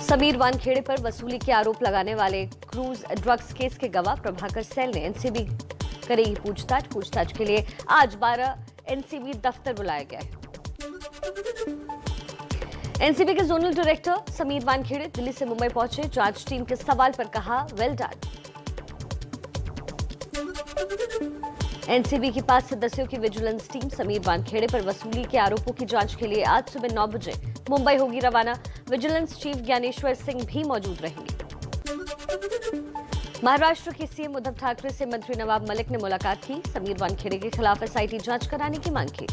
समीर वानखेड़े पर वसूली के आरोप लगाने वाले क्रूज ड्रग्स केस के गवाह प्रभाकर सैल ने एनसीबी करेगी पूछताछ के लिए आज 12 एनसीबी दफ्तर बुलाया गया है। एनसीबी के जोनल डायरेक्टर समीर वानखेड़े दिल्ली से मुंबई पहुंचे। जांच टीम के सवाल पर कहा, वेल डन। एनसीबी की 5 सदस्यों की विजिलेंस टीम समीर वानखेड़े पर वसूली के आरोपों की जांच के लिए आज सुबह 9 बजे मुंबई होगी रवाना। विजिलेंस चीफ ज्ञानेश्वर सिंह भी मौजूद रहेंगे। महाराष्ट्र के सीएम उद्धव ठाकरे से मंत्री नवाब मलिक ने मुलाकात की। समीर वानखेड़े के खिलाफ एसआईटी जांच कराने की मांग की।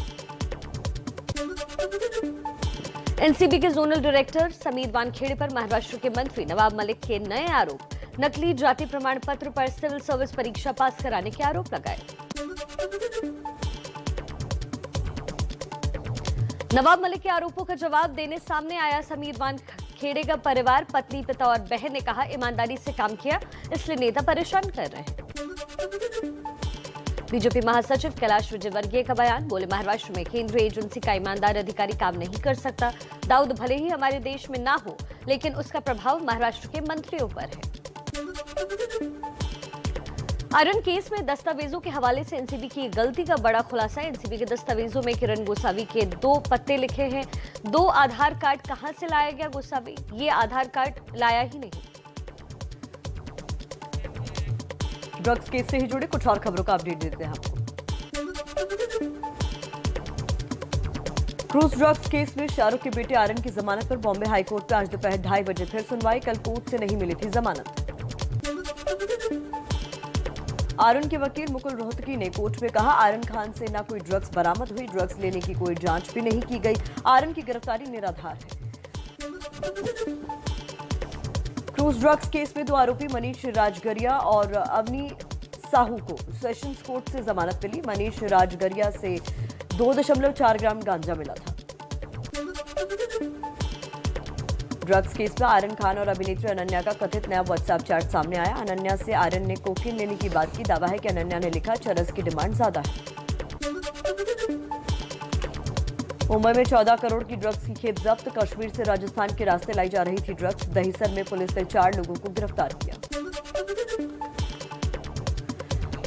एनसीबी के जोनल डायरेक्टर समीर वानखेड़े पर महाराष्ट्र के मंत्री नवाब मलिक के नए आरोप, नकली जाति प्रमाण पत्र पर सिविल सर्विस परीक्षा पास कराने के आरोप लगाए। नवाब मलिक के आरोपों का जवाब देने सामने आया समीर वानखेड़े का परिवार। पत्नी, पिता और बहन ने कहा, ईमानदारी से काम किया, इसलिए नेता परेशान कर रहे हैं। बीजेपी महासचिव कैलाश विजयवर्गीय का बयान, बोले महाराष्ट्र में केंद्रीय एजेंसी का ईमानदार अधिकारी काम नहीं कर सकता। दाऊद भले ही हमारे देश में ना हो, लेकिन उसका प्रभाव महाराष्ट्र के मंत्रियों पर है। आयरन केस में दस्तावेजों के हवाले से एनसीबी की गलती का बड़ा खुलासा। एनसीबी के दस्तावेजों में किरण गोसावी के 2 पत्ते लिखे हैं। 2 आधार कार्ड कहां से लाया गया गोसावी? ये आधार कार्ड लाया ही नहीं। ड्रग्स केस से ही जुड़े कुछ और खबरों का अपडेट देते हैं आपको। क्रूज ड्रग्स केस में शाहरुख के बेटे आर्यन की जमानत पर बॉम्बे हाईकोर्ट में आज दोपहर 2:30 बजे फिर सुनवाई। कल कोर्ट से नहीं मिली थी जमानत। आर्यन के वकील मुकुल रोहतगी ने कोर्ट में कहा, आर्यन खान से ना कोई ड्रग्स बरामद हुई, ड्रग्स लेने की कोई जांच भी नहीं की गई। आर्यन की गिरफ्तारी निराधार है। क्रूज ड्रग्स केस में 2 आरोपी मनीष राजगरिया और अवनी साहू को सेशंस कोर्ट से जमानत मिली। मनीष राजगरिया से 2.4 ग्राम गांजा मिला था। ड्रग्स केस में आर्यन खान और अभिनेत्री अनन्या का कथित नया व्हाट्सएप चैट सामने आया। अनन्या से आर्यन ने कोकीन लेने की बात की। दावा है कि अनन्या ने लिखा, चरस की डिमांड ज्यादा है। मुंबई में 14 करोड़ की ड्रग्स की खेप जब्त। कश्मीर से राजस्थान के रास्ते लाई जा रही थी ड्रग्स। दहिसर में पुलिस ने 4 लोगों को गिरफ्तार किया।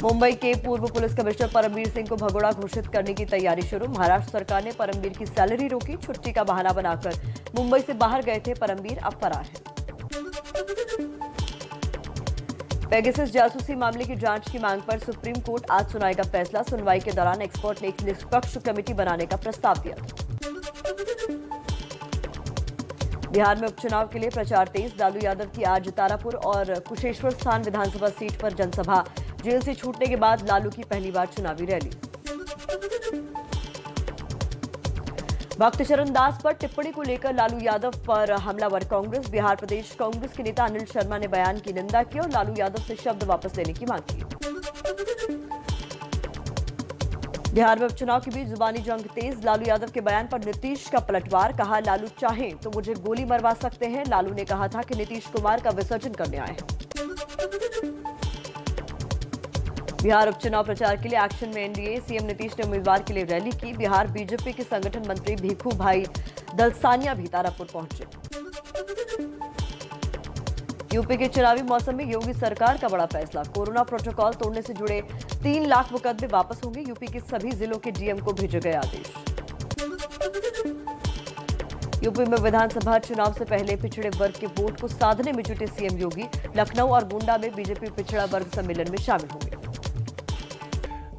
मुंबई के पूर्व पुलिस कमिश्नर परमवीर सिंह को भगोड़ा घोषित करने की तैयारी शुरू। महाराष्ट्र सरकार ने परमवीर की सैलरी रोकी। छुट्टी का बहाना बनाकर मुंबई से बाहर गए थे परमवीर, अब फरार हैं। पेगासस जासूसी मामले की जांच की मांग पर सुप्रीम कोर्ट आज सुनाएगा फैसला। सुनवाई के दौरान एक्सपर्ट ने एक निष्पक्ष कमेटी बनाने का प्रस्ताव दिया था। बिहार में उपचुनाव के लिए प्रचार तेज। लालू यादव की आज तारापुर और कुशेश्वर स्थान विधानसभा सीट पर जनसभा। जेल से छूटने के बाद लालू की पहली बार चुनावी रैली। भक्त चरण दास पर टिप्पणी को लेकर लालू यादव पर हमलावर कांग्रेस। बिहार प्रदेश कांग्रेस के नेता अनिल शर्मा ने बयान की निंदा की और लालू यादव से शब्द वापस लेने की मांग की। बिहार में उपचुनाव के बीच जुबानी जंग तेज। लालू यादव के बयान पर नीतीश का पलटवार। कहा, लालू चाहें तो मुझे गोली मरवा सकते हैं। लालू ने कहा था कि नीतीश कुमार का विसर्जन करने आए हैं। बिहार उपचुनाव प्रचार के लिए एक्शन में एनडीए। सीएम नीतीश ने उम्मीदवार के लिए रैली की। बिहार बीजेपी के संगठन मंत्री भीखू भाई दलसानिया भी तारापुर पहुंचे। यूपी के चुनावी मौसम में योगी सरकार का बड़ा फैसला। कोरोना प्रोटोकॉल तोड़ने से जुड़े 3 लाख मुकदमे वापस होंगे। यूपी के सभी जिलों के डीएम को भेजे गए आदेश। यूपी में विधानसभा चुनाव से पहले पिछड़े वर्ग के वोट को साधने में जुटे सीएम योगी। लखनऊ और गोंडा में बीजेपी पिछड़ा वर्ग सम्मेलन में शामिल होंगे।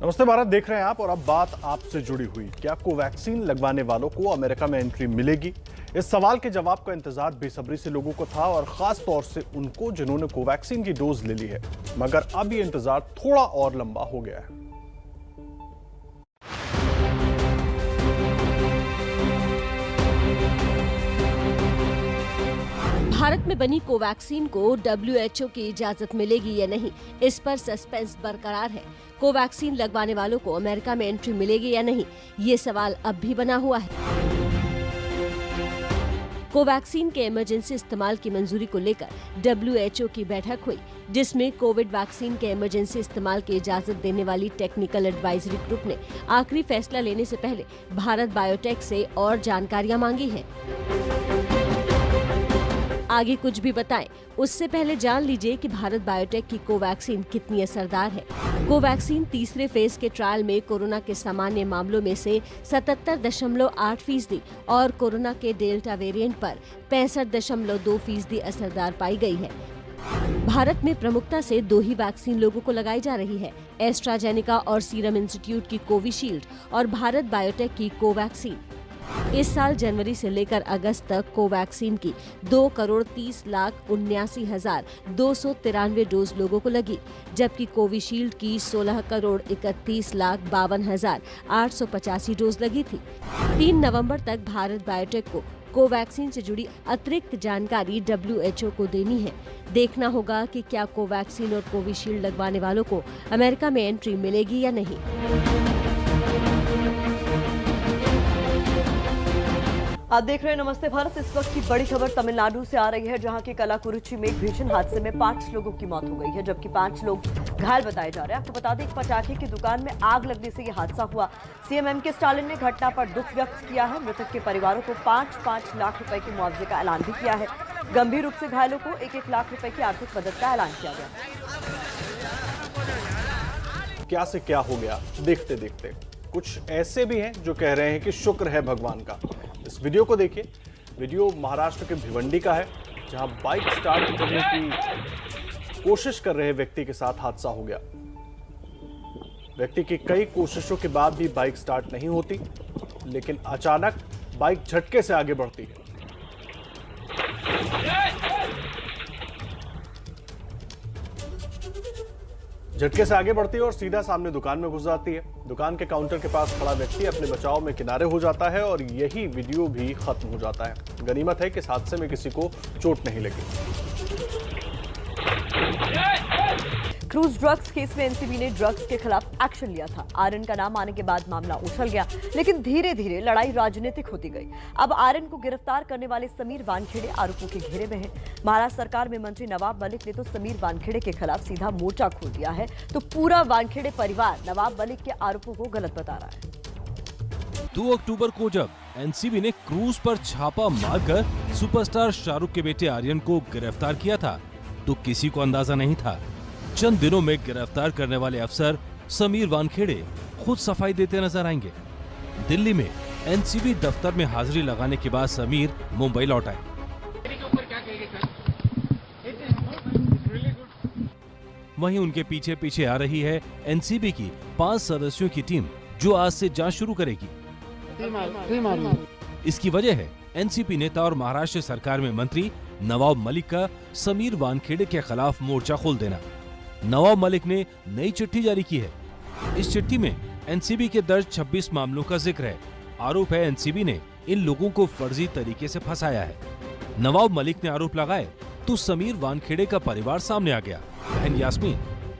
नमस्ते भारत देख रहे हैं आप, और अब बात आपसे जुड़ी हुई। क्या कोवैक्सीन लगवाने वालों को अमेरिका में एंट्री मिलेगी? इस सवाल के जवाब का इंतजार बेसब्री से लोगों को था, और खास तौर से उनको जिन्होंने कोवैक्सीन की डोज ले ली है। मगर अब ये इंतजार थोड़ा और लंबा हो गया है। भारत में बनी कोवैक्सीन को WHO की इजाजत मिलेगी या नहीं, इस पर सस्पेंस बरकरार है। कोवैक्सीन लगवाने वालों को अमेरिका में एंट्री मिलेगी या नहीं, ये सवाल अब भी बना हुआ है। कोवैक्सीन के इमरजेंसी इस्तेमाल की मंजूरी को लेकर WHO की बैठक हुई, जिसमें कोविड वैक्सीन के इमरजेंसी इस्तेमाल की इजाजत देने वाली टेक्निकल एडवाइजरी ग्रुप ने आखिरी फैसला लेने से पहले भारत बायोटेक से और जानकारियां मांगी हैं। आगे कुछ भी बताएं, उससे पहले जान लीजिए कि भारत बायोटेक की कोवैक्सीन कितनी असरदार है। कोवैक्सीन तीसरे फेज के ट्रायल में कोरोना के सामान्य मामलों में से 77.8% और कोरोना के डेल्टा वेरिएंट पर 65.2% असरदार पाई गई है। भारत में प्रमुखता से 2 ही वैक्सीन लोगों को लगाई जा रही है, एस्ट्राजेनेका और सीरम इंस्टीट्यूट की कोविशील्ड और भारत बायोटेक की कोवैक्सीन। इस साल जनवरी से लेकर अगस्त तक कोवैक्सीन की 2,30,79,293 डोज लोगों को लगी, जबकि कोविशील्ड की 16,31,52,885 डोज लगी थी। 3 नवंबर तक भारत बायोटेक को कोवैक्सीन से जुड़ी अतिरिक्त जानकारी WHO को देनी है। देखना होगा कि क्या कोवैक्सीन और कोविशील्ड लगवाने वालों को अमेरिका में एंट्री मिलेगी या नहीं। आप देख रहे हैं नमस्ते भारत। इस वक्त की बड़ी खबर तमिलनाडु से आ रही है, जहां के कलाकुरुचि में एक भीषण हादसे में 5 लोगों की मौत हो गई है, जबकि 5 लोग घायल बताए जा रहे हैं। आपको बता दें, एक पटाखे की दुकान में आग लगने से यह हादसा हुआ। सीएम MK स्टालिन ने घटना पर दुख व्यक्त किया है। मृतक के परिवारों को 5-5 लाख रुपए के मुआवजे का ऐलान भी किया है। गंभीर रूप से घायलों को 1-1 लाख रुपए की आर्थिक मदद का ऐलान किया गया। क्या से क्या हो गया देखते देखते। कुछ ऐसे भी हैं जो कह रहे हैं कि शुक्र है भगवान का। इस वीडियो को देखिए। वीडियो महाराष्ट्र के भिवंडी का है, जहां बाइक स्टार्ट करने की कोशिश कर रहे व्यक्ति के साथ हादसा हो गया। व्यक्ति की कई कोशिशों के बाद भी बाइक स्टार्ट नहीं होती, लेकिन अचानक बाइक झटके से आगे बढ़ती है। झटके से आगे बढ़ती है और सीधा सामने दुकान में घुस जाती है। दुकान के काउंटर के पास खड़ा व्यक्ति अपने बचाव में किनारे हो जाता है और यही वीडियो भी खत्म हो जाता है। गनीमत है कि इस हादसे में किसी को चोट नहीं लगी। क्रूज ड्रग्स केस में एनसीबी ने ड्रग्स के खिलाफ एक्शन लिया था। आर्यन का नाम आने के बाद मामला उछल गया, लेकिन धीरे धीरे लड़ाई राजनीतिक होती गई। अब आर्यन को गिरफ्तार करने वाले समीर वानखेड़े आरोपों के घेरे में हैं। महाराष्ट्र सरकार में मंत्री नवाब मलिक ने तो समीर वानखेड़े के खिलाफ सीधा मोर्चा खोल दिया है, तो पूरा वानखेड़े परिवार नवाब मलिक के आरोपों को गलत बता रहा है। 2 अक्टूबर को जब एनसीबी ने क्रूज पर छापा मारकर सुपरस्टार शाहरुख के बेटे आर्यन को गिरफ्तार किया था, तो किसी को अंदाजा नहीं था चंद दिनों में गिरफ्तार करने वाले अफसर समीर वानखेड़े खुद सफाई देते नजर आएंगे। दिल्ली में एनसीबी दफ्तर में हाजिरी लगाने के बाद समीर मुंबई लौट आए। वहीं उनके पीछे पीछे आ रही है एनसीबी की 5 सदस्यों की टीम, जो आज से जांच शुरू करेगी। इसकी वजह है एनसीपी नेता और महाराष्ट्र सरकार में मंत्री नवाब मलिक का समीर वानखेड़े के खिलाफ मोर्चा खोल देना। नवाब मलिक ने नई चिट्ठी जारी की है। इस चिट्ठी में एनसीबी के दर्ज 26 मामलों का जिक्र है। आरोप है एनसीबी ने इन लोगों को फर्जी तरीके से फंसाया है। नवाब मलिक ने आरोप लगाए तो समीर वानखेड़े का परिवार सामने आ गया। बहन यास्मीन,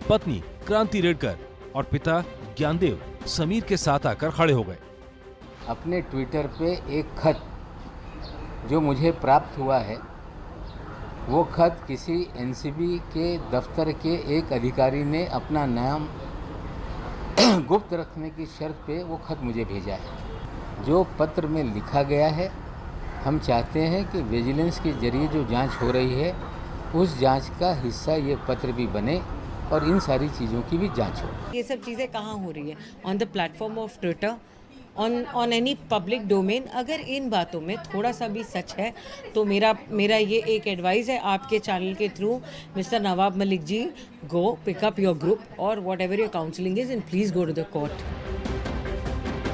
पत्नी क्रांति रेडकर और पिता ज्ञानदेव समीर के साथ आकर खड़े हो गए। अपने ट्विटर पे एक खत जो मुझे प्राप्त हुआ है, वो खत किसी एनसीबी के दफ्तर के एक अधिकारी ने अपना नाम गुप्त रखने की शर्त पे वो खत मुझे भेजा है। जो पत्र में लिखा गया है, हम चाहते हैं कि विजिलेंस के जरिए जो जांच हो रही है, उस जांच का हिस्सा ये पत्र भी बने और इन सारी चीज़ों की भी जांच हो। ये सब चीज़ें कहाँ हो रही है? On the platform of Twitter, on any public domain. अगर इन बातों में थोड़ा सा भी सच है तो मेरा ये एक एडवाइस है आपके चैनल के through, mister Nawab Malik ji, go pick up your group और whatever your counselling is, and please go to the court.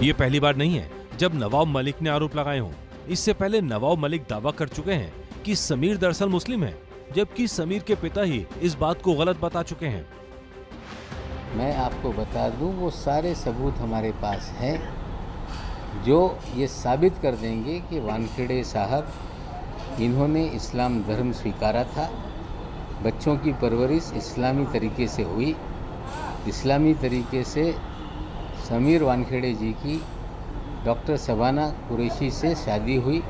ये पहली बार नहीं है जब नवाब मलिक ने आरोप लगाए हों। इससे पहले नवाब मलिक दावा कर चुके हैं कि समीर दरअसल मुस्लिम है, जबकि समीर के पिता ही इस बात को गलत बता चुके हैं। मैं आपको बता दूं, वो सारे सबूत हमारे पास हैं जो ये साबित कर देंगे कि वानखेड़े साहब इन्होंने इस्लाम धर्म स्वीकारा था। बच्चों की परवरिश इस्लामी तरीके से हुई। इस्लामी तरीके से समीर वानखेड़े जी की डॉक्टर शबाना कुरैशी से शादी हुई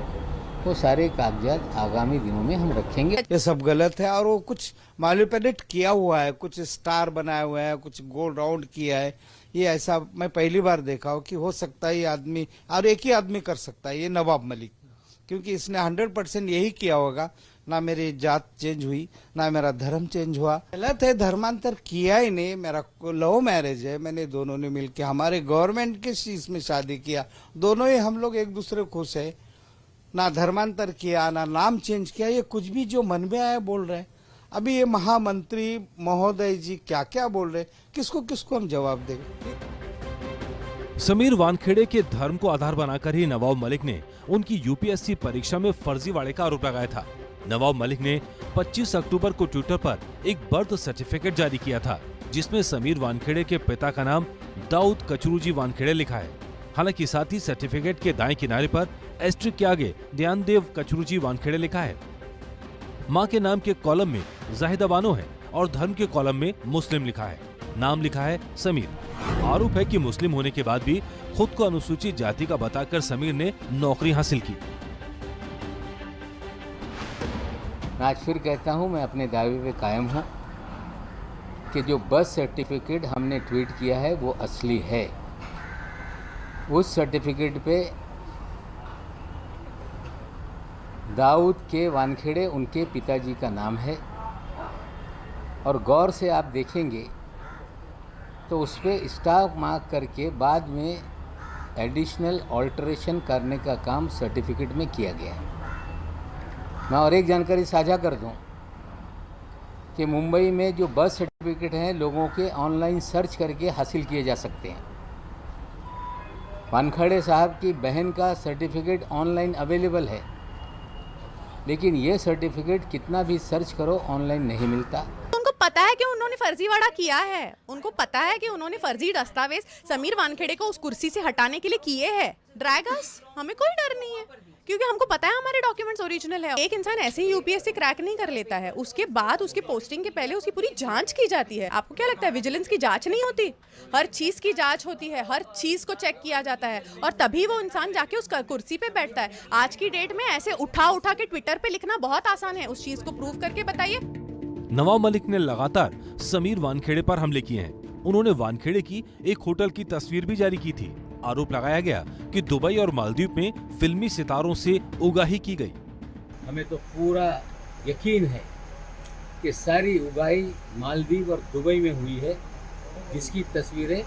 वो सारे कागजात आगामी दिनों में हम रखेंगे। ये सब गलत है और वो कुछ मैनिपुलेट किया हुआ है, कुछ स्टार बनाया हुआ है, कुछ गोल राउंड किया है। ये ऐसा मैं पहली बार देखा हूँ कि हो सकता है ये आदमी और एक ही आदमी कर सकता है, ये नवाब मलिक, क्योंकि इसने 100% यही किया होगा। ना मेरी जात चेंज हुई, ना मेरा धर्म चेंज हुआ। गलत है, धर्मांतर किया ही नहीं। मेरा लव मैरिज है, मैंने दोनों ने मिलकर हमारे गवर्नमेंट के चीज में शादी किया, दोनों ही हम लोग एक दूसरे खुश है। ना धर्मांतर किया, ना नाम चेंज किया। ये कुछ भी जो मन में आया बोल रहे हैं। अभी ये महामंत्री महोदय जी क्या क्या बोल रहे हैं, किसको किसको हम जवाब देंगे। समीर वानखेड़े के धर्म को आधार बनाकर ही नवाब मलिक ने उनकी यूपीएससी परीक्षा में फर्जीवाड़े का आरोप लगाया था। नवाब मलिक ने 25 अक्टूबर को ट्विटर पर एक बर्थ सर्टिफिकेट जारी किया था, जिसमें समीर वानखेड़े के पिता का नाम दाऊद कचरूजी वानखेड़े लिखा है। हालांकि साथ ही सर्टिफिकेट के दाएं किनारे पर एस्ट्रिक के आगे ज्ञानदेव कचरूजी वानखेड़े लिखा है। मां के नाम के कॉलम में जाहिदा बानो है और धर्म के कॉलम में मुस्लिम लिखा है। नाम लिखा है समीर। आरोप है कि मुस्लिम होने के बाद भी खुद को अनुसूचित जाति का बताकर समीर ने नौकरी हासिल की। आज फिर कहता हूं, मैं अपने दावे पे कायम हूं कि जो बर्थ सर्टिफिकेट हमने ट्वीट किया है वो असली है। उस सर्टिफिकेट पे दाऊद के वानखेड़े उनके पिताजी का नाम है और गौर से आप देखेंगे तो उस पर स्टार मार्क करके बाद में एडिशनल ऑल्टरेशन करने का काम सर्टिफिकेट में किया गया है। मैं और एक जानकारी साझा कर दूं कि मुंबई में जो बर्थ सर्टिफिकेट हैं लोगों के ऑनलाइन सर्च करके हासिल किए जा सकते हैं। वानखेड़े साहब की बहन का सर्टिफिकेट ऑनलाइन अवेलेबल है, लेकिन ये सर्टिफिकेट कितना भी सर्च करो ऑनलाइन नहीं मिलता। उनको पता है कि उन्होंने फर्जीवाड़ा किया है, उनको पता है कि उन्होंने फर्जी दस्तावेज समीर वानखेड़े को उस कुर्सी से हटाने के लिए किए हैं। ड्रैग अस, हमें कोई डर नहीं है, क्योंकि हमको पता है हमारे डॉक्यूमेंट्स ओरिजिनल है। एक इंसान ऐसे ही यूपीएससी क्रैक नहीं कर लेता है, उसके बाद उसकी पोस्टिंग के पहले उसकी पूरी जांच की जाती है। आपको क्या लगता है विजिलेंस की जांच नहीं होती? हर चीज की जांच होती है, हर चीज को चेक किया जाता है और तभी वो इंसान जाके उस कुर्सी पे बैठता है। आज की डेट में ऐसे उठा उठा के ट्विटर पे लिखना बहुत आसान है, उस चीज को प्रूव करके बताइए। नवाब मलिक ने लगातार समीर वानखेड़े पर हमले किए हैं। उन्होंने वानखेड़े की एक होटल की तस्वीर भी जारी की थी। आरोप लगाया गया कि दुबई और मालदीव में फिल्मी सितारों से उगाही की गई। हमें तो पूरा यकीन है कि सारी उगाही मालदीव और दुबई में हुई है, जिसकी तस्वीरें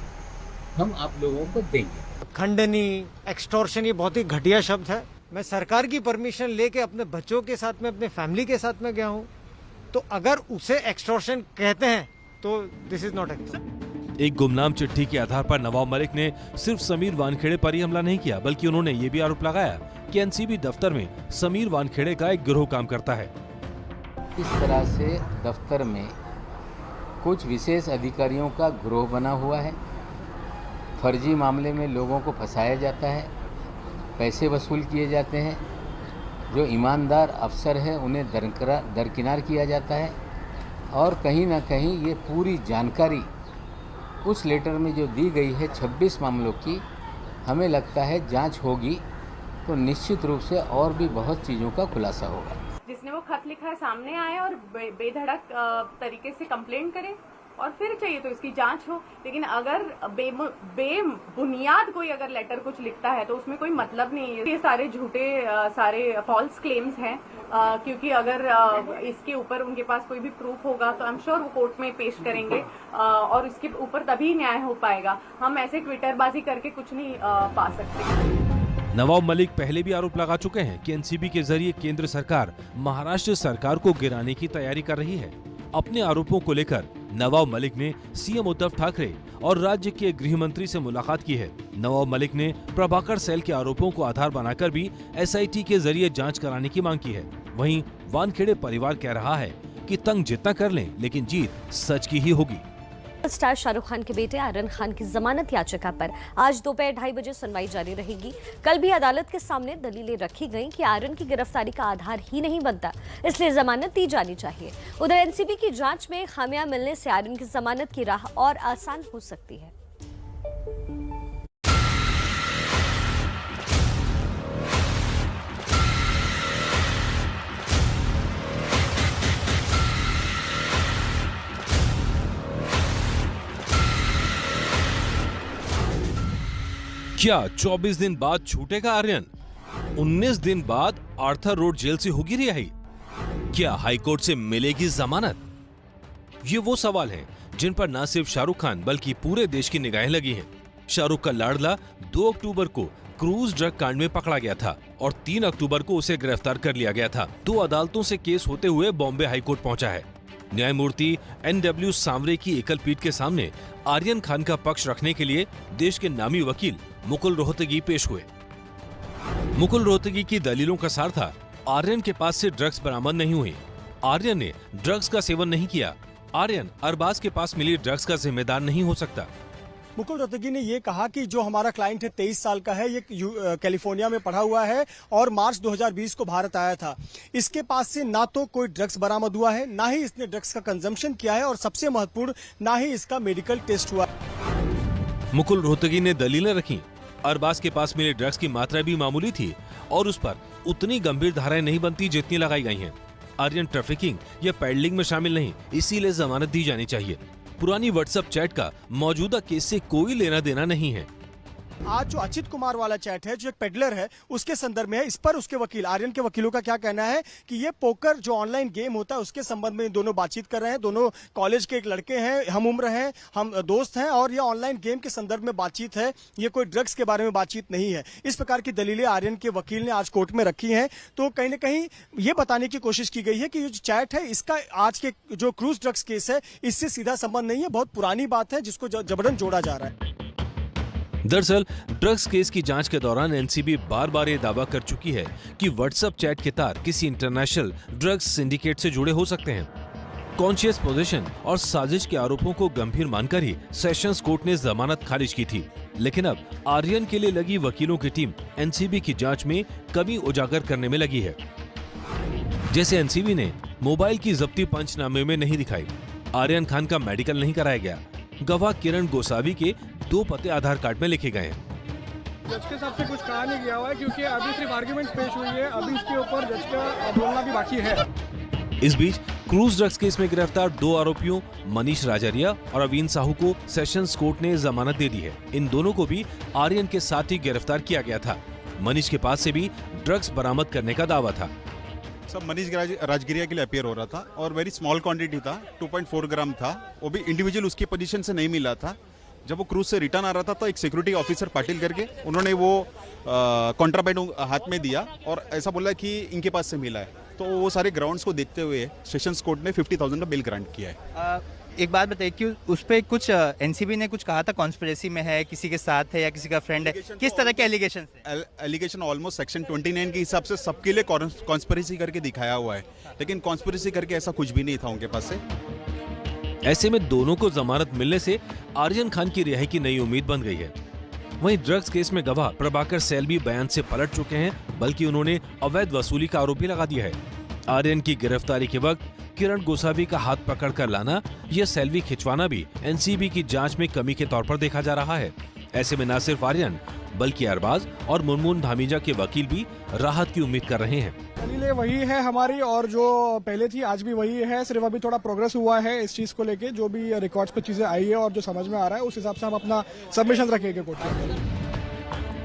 हम आप लोगों को देंगे। खंडनी, एक्सटॉर्शन, ये बहुत ही घटिया शब्द है। मैं सरकार की परमिशन लेके अपने बच्चों के साथ में, अपने फैमिली के साथ में गया हूँ, तो अगर उसे एक्सटॉर्शन कहते हैं तो दिस इज नॉट एक्सेप्ट। एक गुमनाम चिट्ठी के आधार पर नवाब मलिक ने सिर्फ समीर वानखेड़े पर ही हमला नहीं किया, बल्कि उन्होंने ये भी आरोप लगाया कि एनसीबी दफ्तर में समीर वानखेड़े का एक गिरोह काम करता है। इस तरह से दफ्तर में कुछ विशेष अधिकारियों का गिरोह बना हुआ है। फर्जी मामले में लोगों को फंसाया जाता है, पैसे वसूल किए जाते हैं। जो ईमानदार अफसर है उन्हें दरकिनार किया जाता है और कहीं ना कहीं ये पूरी जानकारी उस लेटर में जो दी गई है 26 मामलों की, हमें लगता है जांच होगी तो निश्चित रूप से और भी बहुत चीज़ों का खुलासा होगा। जिसने वो खत लिखा है सामने आए और बेधड़क तरीके से कंप्लेंट करे और फिर चाहिए तो इसकी जांच हो। लेकिन अगर बेबुनियाद कोई अगर लेटर कुछ लिखता है तो उसमें कोई मतलब नहीं है। ये सारे झूठे सारे फॉल्स क्लेम्स हैं, क्योंकि अगर इसके ऊपर उनके पास कोई भी प्रूफ होगा तो आई एम श्योर वो कोर्ट में पेश करेंगे और इसके ऊपर तभी न्याय हो पाएगा। हम ऐसे ट्विटरबाजी करके कुछ नहीं पा सकते। नवाब मलिक पहले भी आरोप लगा चुके हैं कि एनसीबी के जरिए केंद्र सरकार महाराष्ट्र सरकार को गिराने की तैयारी कर रही है। अपने आरोपों को लेकर नवाब मलिक ने सीएम उद्धव ठाकरे और राज्य के गृह मंत्री से मुलाकात की है। नवाब मलिक ने प्रभाकर सेल के आरोपों को आधार बनाकर भी एसआईटी के जरिए जांच कराने की मांग की है। वहीं वानखेड़े परिवार कह रहा है कि तंग जितना कर लें, लेकिन जीत सच की ही होगी। स्टार शाहरुख खान के बेटे आर्यन खान की जमानत याचिका पर आज दोपहर 2:30 बजे सुनवाई जारी रहेगी। कल भी अदालत के सामने दलीलें रखी गईं कि आर्यन की गिरफ्तारी का आधार ही नहीं बनता, इसलिए जमानत दी जानी चाहिए। उधर एनसीबी की जांच में खामियां मिलने से आर्यन की जमानत की राह और आसान हो सकती है। क्या 24 दिन बाद छूटेगा आर्यन? 19 दिन बाद आर्थर रोड जेल से होगी रिहाई? क्या हाईकोर्ट से मिलेगी जमानत? ये वो सवाल हैं जिन पर न सिर्फ शाहरुख खान बल्कि पूरे देश की निगाहें लगी हैं। शाहरुख का लाडला 2 अक्टूबर को क्रूज ड्रग कांड में पकड़ा गया था और 3 अक्टूबर को उसे गिरफ्तार कर लिया गया था। 2 अदालतों से केस होते हुए बॉम्बे हाईकोर्ट पहुंचा है। न्यायमूर्ति NW सांवरे की एकल पीठ के सामने आर्यन खान का पक्ष रखने के लिए देश के नामी वकील मुकुल रोहतगी पेश हुए। मुकुल रोहतगी की दलीलों का सार था, आर्यन के पास से ड्रग्स बरामद नहीं हुई, आर्यन ने ड्रग्स का सेवन नहीं किया, आर्यन अरबाज के पास मिली ड्रग्स का जिम्मेदार नहीं हो सकता। मुकुल रोहतगी ने ये कहा कि जो हमारा क्लाइंट है 23 साल का है, ये कैलिफोर्निया में पढ़ा हुआ है और मार्च 2020 को भारत आया था। इसके पास से ना तो कोई ड्रग्स बरामद हुआ है, ना ही इसने ड्रग्स का कंजम्पशन किया है और सबसे महत्वपूर्ण ना ही इसका मेडिकल टेस्ट हुआ। मुकुल रोहतगी ने दलीलें रखी, अरबाज के पास मिले ड्रग्स की मात्रा भी मामूली थी और उस पर उतनी गंभीर धाराएं नहीं बनती जितनी लगाई गई हैं। आर्यन ट्रैफिकिंग या पैडलिंग में शामिल नहीं, इसीलिए जमानत दी जानी चाहिए। पुरानी व्हाट्सएप चैट का मौजूदा केस से कोई लेना देना नहीं है। आज जो अचित कुमार वाला चैट है, जो एक पेडलर है, उसके संदर्भ में है। इस पर उसके वकील, आर्यन के वकीलों का क्या कहना है कि ये पोकर जो ऑनलाइन गेम होता है उसके संबंध में दोनों बातचीत कर रहे हैं। दोनों कॉलेज के एक लड़के हैं, हम उम्र हैं, हम दोस्त हैं और ये ऑनलाइन गेम के संदर्भ में बातचीत है, ये कोई ड्रग्स के बारे में बातचीत नहीं है। इस प्रकार की दलीलें आर्यन के वकील ने आज कोर्ट में रखी हैं। तो कहीं ना कहीं ये बताने की कोशिश की गई है कि ये जो चैट है इसका आज के जो क्रूज ड्रग्स केस है इससे सीधा संबंध नहीं है, बहुत पुरानी बात है जिसको जबरन जोड़ा जा रहा है। दरअसल ड्रग्स केस की जांच के दौरान एनसीबी बार बार ये दावा कर चुकी है कि व्हाट्सएप चैट के तार किसी इंटरनेशनल ड्रग्स सिंडिकेट से जुड़े हो सकते हैं। कॉन्शियस पोजीशन और साजिश के आरोपों को गंभीर मानकर ही सेशंस कोर्ट ने जमानत खारिज की थी। लेकिन अब आर्यन के लिए लगी वकीलों की टीम एनसीबी की जांच में कमी उजागर करने में लगी है। जैसे एनसीबी ने मोबाइल की जब्ती पंचनामे में नहीं दिखाई, आर्यन खान का मेडिकल नहीं कराया गया, गवाह किरण गोसावी के 2 पते आधार कार्ड में लिखे गए हैं। जज के साथ से कुछ कहा नहीं गया हुआ है क्योंकि अभी सिर्फ आर्गुमेंट पेश हुई है, अभी इसके ऊपर जज का बोलना भी बाकी है। इस बीच क्रूज ड्रग्स केस में गिरफ्तार 2 आरोपियों मनीष राजरिया और अवीन साहू को सेशंस कोर्ट ने जमानत दे दी है। इन दोनों को भी आर्यन के साथ ही गिरफ्तार किया गया था। मनीष के पास से भी ड्रग्स बरामद करने का दावा था। सब मनीष राजगिरिया के लिए अपियर हो रहा था और वेरी स्मॉल क्वांटिटी था, 2.4 ग्राम था, वो भी इंडिविजुअल उसकी पोजीशन से नहीं मिला था। जब वो क्रूज से रिटर्न आ रहा था तो एक सिक्योरिटी ऑफिसर पाटिल करके उन्होंने वो कॉन्ट्राबैंड हाथ में दिया और ऐसा बोला कि इनके पास से मिला है। तो वो सारे ग्राउंड्स को देखते हुए सेशंस कोर्ट ने 50,000 का बिल ग्रांट किया है। एक बात बताइए कि उस पर कुछ एनसीबी ने कुछ कहा था, कॉन्स्पिरेसी में है, किसी के साथ है या किसी का फ्रेंड है, किस तरह के एलिगेशन? एलिगेशन ऑलमोस्ट सेक्शन 29 के हिसाब से सबके लिए कॉन्स्पिरेसी करके दिखाया हुआ है, लेकिन कॉन्स्पिरेसी करके ऐसा कुछ भी नहीं था उनके पास से। ऐसे में दोनों को जमानत मिलने से आर्यन खान की रिहाई की नई उम्मीद बन गई है। वहीं ड्रग्स केस में गवाह प्रभाकर सैलवी बयान से पलट चुके हैं, बल्कि उन्होंने अवैध वसूली का आरोप भी लगा दिया है। आर्यन की गिरफ्तारी के वक्त किरण गोसावी का हाथ पकड़कर लाना या सेल्फी खिंचवाना भी एनसीबी की जांच में कमी के तौर पर देखा जा रहा है। ऐसे में न सिर्फ आर्यन बल्कि अरबाज और मुनमुन धामीजा के वकील भी राहत की उम्मीद कर रहे हैं। दलीलें वही है हमारी और जो पहले थी आज भी वही है, सिर्फ अभी थोड़ा प्रोग्रेस हुआ है इस चीज को लेके। जो भी रिकॉर्ड्स पे चीजें आई है और जो समझ में आ रहा है उस हिसाब से हम अपना सबमिशन रखेंगे कोर्ट में।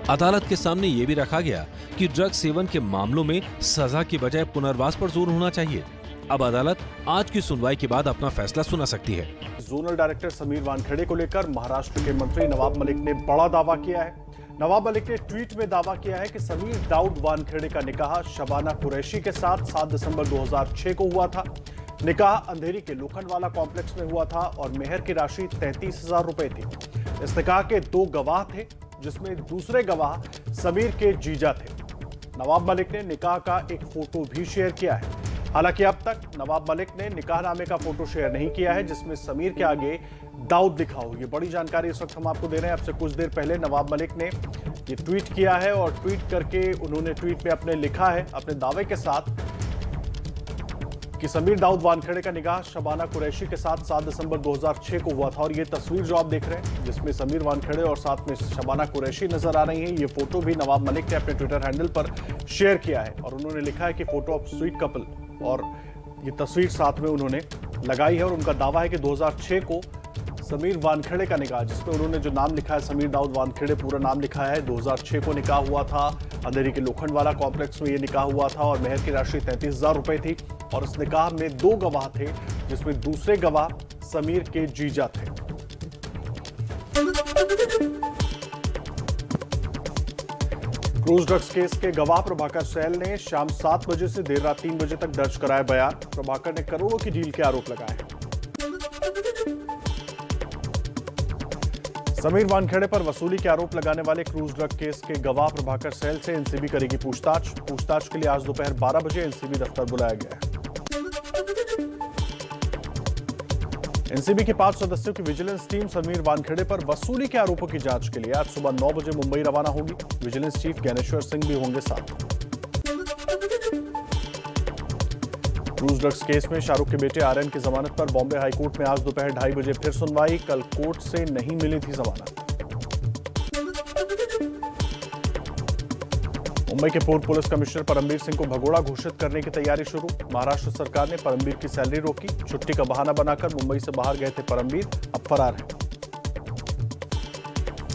अदालत के सामने ये भी रखा गया कि ड्रग्स सेवन के मामलों में सजा की बजाय पुनर्वास पर जोर होना चाहिए। अब अदालत आज की सुनवाई के बाद अपना फैसला सुना सकती है। जोनल डायरेक्टर समीर वानखेड़े को लेकर महाराष्ट्र के मंत्री नवाब मलिक ने बड़ा दावा किया है। नवाब मलिक ने ट्वीट में दावा किया है कि समीर दाऊद वानखेड़े का निकाह शबाना कुरैशी के साथ 7 दिसंबर 2006 को हुआ था। निकाह अंधेरी के लोखंडवाला कॉम्प्लेक्स में हुआ था और मेहर की राशि 33,000 रुपए थी। इस निकाह के 2 गवाह थे, जिसमें दूसरे गवाह समीर के जीजा थे। नवाब मलिक ने निकाह का एक फोटो भी शेयर किया है। हालांकि अब तक नवाब मलिक ने निकाहनामे का फोटो शेयर नहीं किया है जिसमें समीर के आगे दाऊद लिखा हो। ये बड़ी जानकारी इस वक्त हम आपको दे रहे हैं। अब से कुछ देर पहले नवाब मलिक ने ये ट्वीट किया है और ट्वीट करके उन्होंने ट्वीट में अपने लिखा है अपने दावे के साथ कि समीर दाऊद वानखेड़े का निकाह शबाना कुरैशी के साथ 7 दिसंबर 2006 को हुआ था। और ये तस्वीर जो आप देख रहे हैं जिसमें समीर वानखेड़े और साथ में शबाना कुरैशी नजर आ रही हैं, ये फोटो भी नवाब मलिक ने अपने ट्विटर हैंडल पर शेयर किया है और उन्होंने लिखा है कि फोटो ऑफ स्वीट कपल, और ये तस्वीर साथ में उन्होंने लगाई है। और उनका दावा है कि 2006 को समीर वानखेड़े का निकाह, जिसमें उन्होंने जो नाम लिखा है समीर दाऊद वानखेड़े पूरा नाम लिखा है। 2006 को निकाह हुआ था। अंधेरी के लोखंडवाला कॉम्प्लेक्स में ये निकाह हुआ था और मेहर की राशि 33,000 रुपए थी। और इस निकाह में 2 गवाह थे, जिसमें दूसरे गवाह समीर के जीजा थे। क्रूज ड्रग्स केस के गवाह प्रभाकर सैल ने शाम 7 बजे से देर रात 3 बजे तक दर्ज कराया बयान। प्रभाकर ने करोड़ों की डील के आरोप लगाए हैं। समीर वानखेड़े पर वसूली के आरोप लगाने वाले क्रूज ड्रग केस के गवाह प्रभाकर सैल से एनसीबी करेगी पूछताछ के लिए आज दोपहर 12 बजे एनसीबी दफ्तर बुलाया गया है। एनसीबी की 5 सदस्यों की विजिलेंस टीम समीर वानखेड़े पर वसूली के आरोपों की जांच के लिए आज सुबह 9 बजे मुंबई रवाना होगी। विजिलेंस चीफ ज्ञानेश्वर सिंह भी होंगे साथ। क्रूज ड्रग्स केस में शाहरुख के बेटे आर्यन की जमानत पर बॉम्बे हाईकोर्ट में आज दोपहर 2:30 बजे फिर सुनवाई। कल कोर्ट से नहीं मिली थी जमानत। मुंबई के पूर्व पुलिस कमिश्नर परमबीर सिंह को भगोड़ा घोषित करने की तैयारी शुरू। महाराष्ट्र सरकार ने परमबीर की सैलरी रोकी। छुट्टी का बहाना बनाकर मुंबई से बाहर गए थे परमबीर, अब फरार हैं।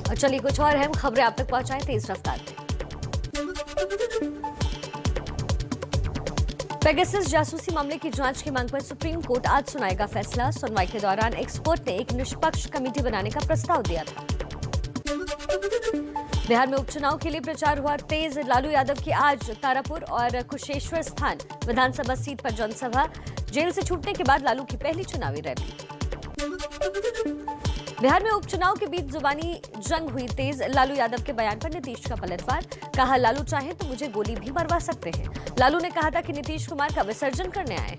और चलिए कुछ और अहम खबरें आप तक पहुंचाएं तेज रफ्तार में। पेगासस जासूसी मामले की जांच की मांग पर सुप्रीम कोर्ट आज सुनाएगा फैसला। सुनवाई के दौरान एक्सपर्ट ने एक निष्पक्ष कमेटी बनाने का प्रस्ताव दिया था। बिहार में उपचुनाव के लिए प्रचार हुआ तेज। लालू यादव की आज तारापुर और कुशेश्वर स्थान विधानसभा सीट पर जनसभा। जेल से छूटने के बाद लालू की पहली चुनावी रैली। बिहार में उपचुनाव के बीच जुबानी जंग हुई तेज। लालू यादव के बयान पर नीतीश का पलटवार। कहा लालू चाहे तो मुझे गोली भी मरवा सकते हैं। लालू ने कहा था कि नीतीश कुमार का विसर्जन करने आए।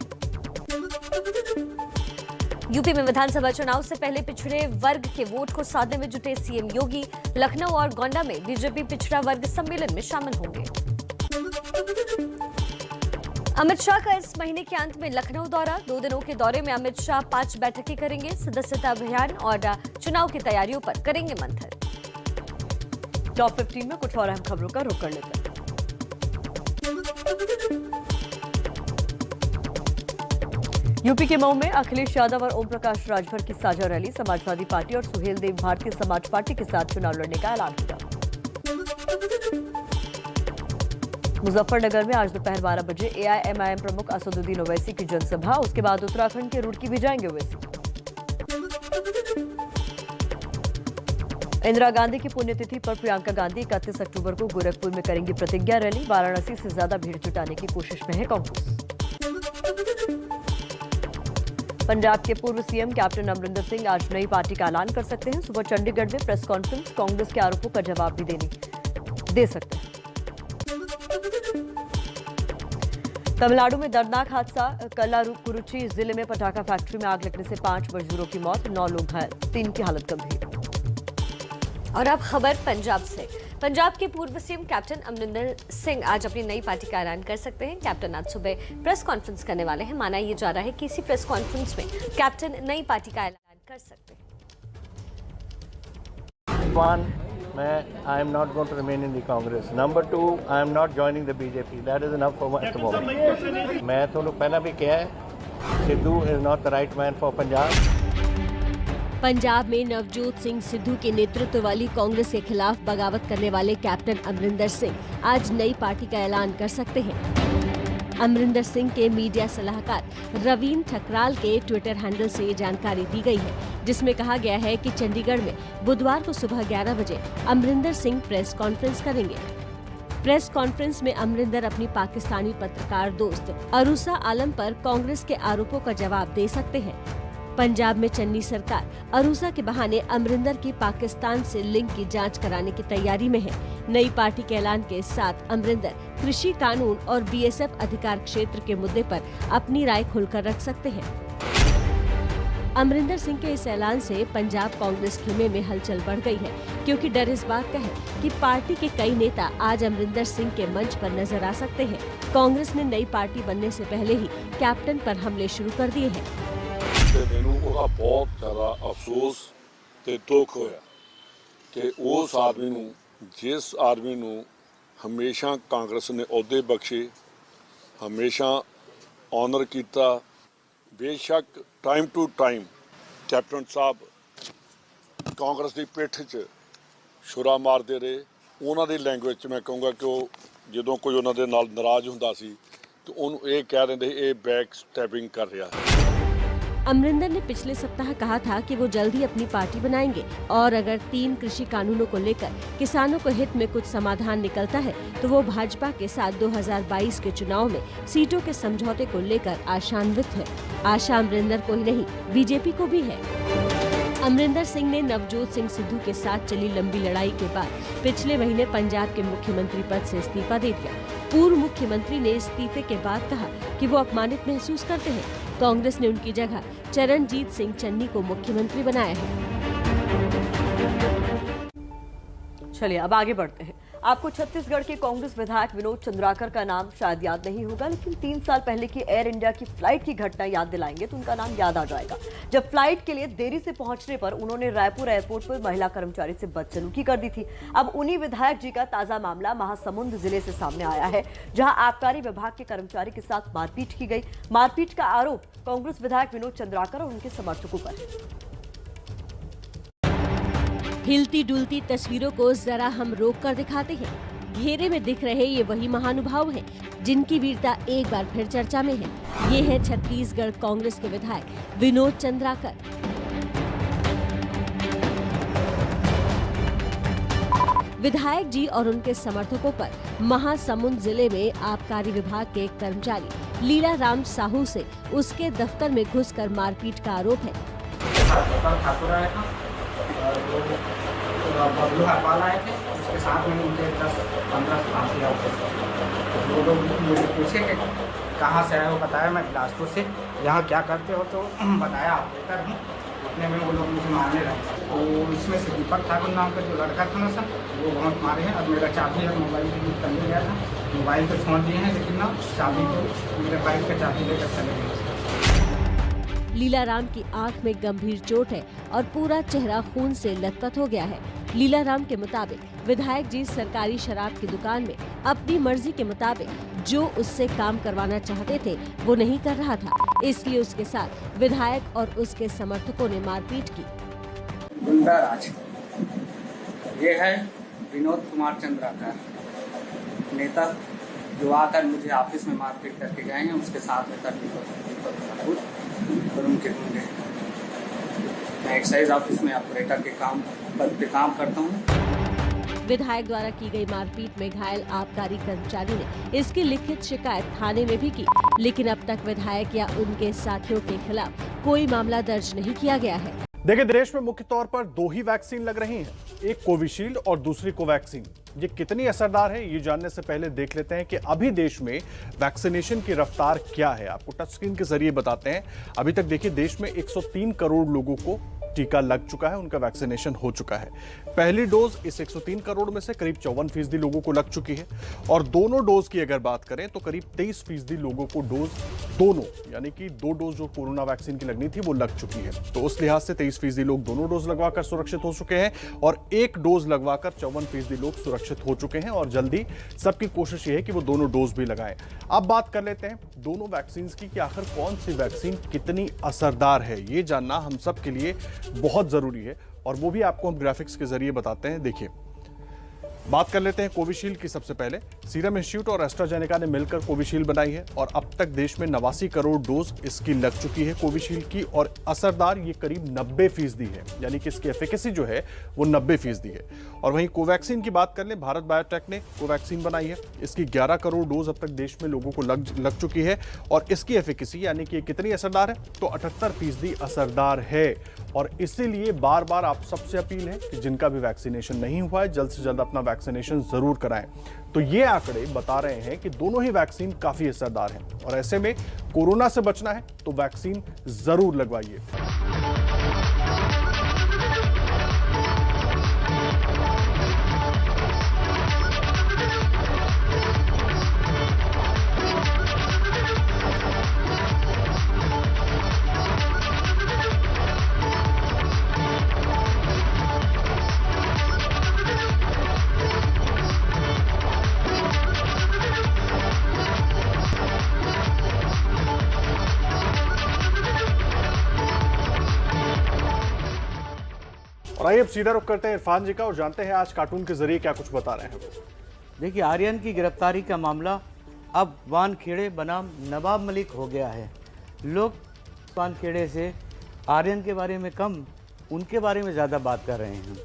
यूपी में विधानसभा चुनाव से पहले पिछड़े वर्ग के वोट को साधने में जुटे सीएम योगी। लखनऊ और गोंडा में बीजेपी पिछड़ा वर्ग सम्मेलन में शामिल होंगे। अमित शाह का इस महीने के अंत में लखनऊ दौरा। 2 दिनों के दौरे में अमित शाह 5 बैठकें करेंगे। सदस्यता अभियान और चुनाव की तैयारियों पर करेंगे मंथन। टॉप 15 में कुछ और अहम खबरों का रुख कर लेते हैं। यूपी के मऊ में अखिलेश यादव और ओम प्रकाश राजभर की साझा रैली। समाजवादी पार्टी और सुहेल देव भारतीय समाज पार्टी के साथ चुनाव लड़ने का ऐलान किया। मुजफ्फरनगर में आज दोपहर 12 बजे एआईएमआईएम प्रमुख असदुद्दीन ओवैसी की जनसभा। उसके बाद उत्तराखंड के रुड़की भी जाएंगे ओवैसी। इंदिरा गांधी की पुण्यतिथि पर प्रियंका गांधी 31 अक्टूबर को गोरखपुर में करेंगी प्रतिज्ञा रैली। वाराणसी से ज्यादा भीड़ जुटाने की कोशिश में है कांग्रेस। पंजाब के पूर्व सीएम कैप्टन अमरिंदर सिंह आज नई पार्टी का ऐलान कर सकते हैं। सुबह चंडीगढ़ में प्रेस कॉन्फ्रेंस। कांग्रेस के आरोपों का जवाब भी दे सकते हैं। तमिलनाडु में दर्दनाक हादसा। कल्लाकुरुची जिले में पटाखा फैक्ट्री में आग लगने से 5 मजदूरों की मौत, 9 लोग घायल, 3 की हालत गंभीर। और अब खबर पंजाब से। पंजाब के पूर्व सीएम कैप्टन अमरिंदर सिंह आज अपनी नई पार्टी का ऐलान कर सकते हैं। कैप्टन आज सुबह प्रेस कॉन्फ्रेंस करने वाले हैं। माना यह जा रहा है कि इसी प्रेस कॉन्फ्रेंस में कैप्टन नई पार्टी का ऐलान कर सकते हैं। I am not going to remain in the Congress. Number 2, I am not joining the BJP. That is enough for at the moment. मैं तो पहले भी किया है, Sidhu is not the right man for Punjab. Punjab में नवजोत सिंह सिद्धू के नेतृत्व वाली कांग्रेस के खिलाफ बगावत करने वाले कैप्टन अमरिंदर सिंह आज नई पार्टी का ऐलान कर सकते हैं। अमरिंदर सिंह के मीडिया सलाहकार रवीन ठकराल के ट्विटर हैंडल से ये जानकारी दी गई है, जिसमें कहा गया है कि चंडीगढ़ में बुधवार को सुबह 11 बजे अमरिंदर सिंह प्रेस कॉन्फ्रेंस करेंगे। प्रेस कॉन्फ्रेंस में अमरिंदर अपनी पाकिस्तानी पत्रकार दोस्त अरूसा आलम पर कांग्रेस के आरोपों का जवाब दे सकते हैं। पंजाब में चन्नी सरकार अरूसा के बहाने अमरिंदर की पाकिस्तान से लिंक की जांच कराने की तैयारी में है। नई पार्टी के ऐलान के साथ अमरिंदर कृषि कानून और बीएसएफ अधिकार क्षेत्र के मुद्दे पर अपनी राय खुलकर रख सकते हैं। अमरिंदर सिंह के इस ऐलान से पंजाब कांग्रेस खेमे में हलचल बढ़ गई है, क्योंकि डर इस बात का है कि पार्टी के कई नेता आज अमरिंदर सिंह के मंच पर नजर आ सकते हैं। कांग्रेस ने नई पार्टी बनने से पहले ही कैप्टन पर हमले शुरू कर दिए हैं। मैनू बहुत ज्यादा अफसोस ते दुख होया कि उस आदमी नूं, जिस आदमी नूं हमेशा कांग्रेस ने अहुदे बख्शे, हमेशा ऑनर किया, बेशक टाइम टू टाइम कैप्टन साहब ਕਾਂਗਰਸ ਦੀ ਪਿੱਠ 'ਚ ਛੁਰਾ ਮਾਰਦੇ ਰਹੇ। ਉਹਨਾਂ ਦੀ ਲੈਂਗੁਏਜ 'ਚ ਮੈਂ ਕਹੂੰਗਾ ਕਿ ਉਹ ਜਦੋਂ ਕੋਈ ਉਹਨਾਂ ਦੇ ਨਾਲ ਨਾਰਾਜ਼ ਹੁੰਦਾ ਸੀ तो उन्होंने ये कह रहे थे ये बैक स्टैपिंग कर रहा है। अमरिंदर ने पिछले सप्ताह कहा था कि वो जल्द ही अपनी पार्टी बनाएंगे और अगर 3 कृषि कानूनों को लेकर किसानों को हित में कुछ समाधान निकलता है तो वो भाजपा के साथ 2022 के चुनाव में सीटों के समझौते को लेकर आशान्वित है। आशा अमरिंदर को ही नहीं, बीजेपी को भी है। अमरिंदर सिंह ने नवजोत सिंह सिद्धू के साथ चली लंबी लड़ाई के बाद पिछले महीने पंजाब के मुख्यमंत्री पद से इस्तीफा दे दिया। पूर्व मुख्यमंत्री ने इस्तीफे के बाद कहा कि वो अपमानित महसूस करते हैं। कांग्रेस ने उनकी जगह चरणजीत सिंह चन्नी को मुख्यमंत्री बनाया है। चलिए अब आगे बढ़ते हैं। आपको छत्तीसगढ़ के कांग्रेस विधायक विनोद चंद्राकर का नाम शायद याद नहीं होगा, लेकिन 3 साल पहले की एयर इंडिया की फ्लाइट की घटना याद दिलाएंगे तो उनका नाम याद आ जाएगा। जब फ्लाइट के लिए देरी से पहुंचने पर उन्होंने रायपुर एयरपोर्ट पर महिला कर्मचारी से बदसलूकी कर दी थी। अब उन्हीं विधायक जी का ताजा मामला महासमुंद जिले से सामने आया है, जहां आबकारी विभाग के कर्मचारी के साथ मारपीट की गई। मारपीट का आरोप कांग्रेस विधायक विनोद चंद्राकर और उनके समर्थकों पर है। हिलती डुलती तस्वीरों को जरा हम रोक कर दिखाते हैं। घेरे में दिख रहे ये वही महानुभाव हैं, जिनकी वीरता एक बार फिर चर्चा में है। ये है छत्तीसगढ़ कांग्रेस के विधायक विनोद चंद्राकर। विधायक जी और उनके समर्थकों पर महासमुंद जिले में आबकारी विभाग के एक कर्मचारी लीला राम साहू से उसके दफ्तर में घुसकर मारपीट का आरोप है। बबलू हरपाल आए थे, उसके साथ में उनके 10-15 साथी आए थे। वो लोग मुझे पूछे कि कहाँ से आए हो, बताया मैं बिलासपुर से। यहाँ क्या करते हो तो बताया ऑपरेटर हूँ। उतने में वो लोग मुझे मारने लगे। तो इसमें से दीपक ठाकुर नाम का जो लड़का था ना सर, वो बहुत मारे हैं। और मेरा चाबी और मोबाइल भी करने गया था, मोबाइल को छोड़ दिए हैं, लेकिन ना चाबी को मेरे बाइक का चाबी लेकर चले गए। लीलाराम की आंख में गंभीर चोट है और पूरा चेहरा खून से लथपथ हो गया है। लीलाराम के मुताबिक विधायक जी सरकारी शराब की दुकान में अपनी मर्जी के मुताबिक जो उससे काम करवाना चाहते थे वो नहीं कर रहा था, इसलिए उसके साथ विधायक और उसके समर्थकों ने मारपीट की। गुंडा राज, ये है विनोद कुमार चंद्राकर नेता, जो आकर मुझे ऑफिस में मारपीट करके गए हैं। उसके साथ में और उनके गुंडे। मैं एक्साइज ऑफिस में ऑपरेटर के पद पे काम करता हूँ। विधायक द्वारा की गई मारपीट में घायल आबकारी कर्मचारी ने इसकी लिखित शिकायत थाने में भी की, लेकिन अब तक विधायक या उनके साथियों के खिलाफ कोई मामला दर्ज नहीं किया गया है। देखिए, देश में मुख्य तौर पर 2 ही वैक्सीन लग रही हैं, एक कोविशील्ड और दूसरी कोवैक्सीन। ये कितनी असरदार है ये जानने से पहले देख लेते हैं कि अभी देश में वैक्सीनेशन की रफ्तार क्या है। आपको टच स्क्रीन के जरिए बताते हैं। अभी तक देखिए, देश में 103 करोड़ लोगों को टीका लग चुका है, उनका वैक्सीनेशन हो चुका है। पहली डोज इस 103 करोड़ में से करीब 54% लोगों को लग चुकी है और दोनों डोज की अगर बात करें तो करीब 23% लोगों को डोज दोनों, यानी कि 2 डोज जो कोरोना वैक्सीन की लगनी थी वो लग चुकी है। तो उस लिहाज से 23% लोग दोनों डोज लगवाकर सुरक्षित हो चुके हैं और 1 डोज लगवाकर 54% लोग सुरक्षित हो चुके हैं और जल्दी सबकी कोशिश ये है कि वो दोनों डोज भी लगाएं। अब बात कर लेते हैं दोनों वैक्सीन की कि आखिर कौन सी वैक्सीन कितनी असरदार है। ये जानना हम सब के लिए बहुत जरूरी है और वो भी आपको हम ग्राफिक्स के जरिए बताते हैं। देखिए, बात कर लेते हैं कोविशील्ड की। सबसे पहले सीरम इंस्टीट्यूट और एस्ट्राजेनेका ने मिलकर कोविशील्ड बनाई है और अब तक देश में 89 करोड़ डोज इसकी लग चुकी है कोविशील्ड की और असरदार ये करीब 90% है, यानी कि इसकी एफिकेसी जो है वो 90% है। और वहीं कोवैक्सीन की बात कर लें, भारत बायोटेक ने कोवैक्सीन बनाई है। इसकी 11 करोड़ डोज अब तक देश में लोगों को लग चुकी है और इसकी एफिकेसी यानी कि कितनी असरदार है तो 78% असरदार है। और इसीलिए बार बार आप सबसे अपील है कि जिनका भी वैक्सीनेशन नहीं हुआ है जल्द से जल्द अपना वैक्सीनेशन जरूर कराएं। तो ये आंकड़े बता रहे हैं कि दोनों ही वैक्सीन काफी असरदार हैं और ऐसे में कोरोना से बचना है तो वैक्सीन जरूर लगवाइए। आइए अब सीधा रुख करते हैं इरफान जी का और जानते हैं आज कार्टून के जरिए क्या कुछ बता रहे हैं वो। देखिए, आर्यन की गिरफ्तारी का मामला अब वानखेड़े बनाम नवाब मलिक हो गया है। लोग वानखेड़े से आर्यन के बारे में कम, उनके बारे में ज़्यादा बात कर रहे हैं।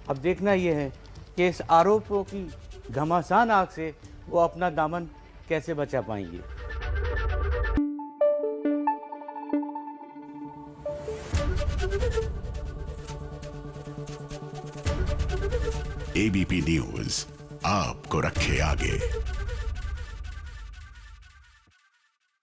अब देखना यह है कि इस आरोपों की घमासान आग से वो अपना दामन कैसे बचा पाएंगे। एबीपी न्यूज आपको रखे आगे।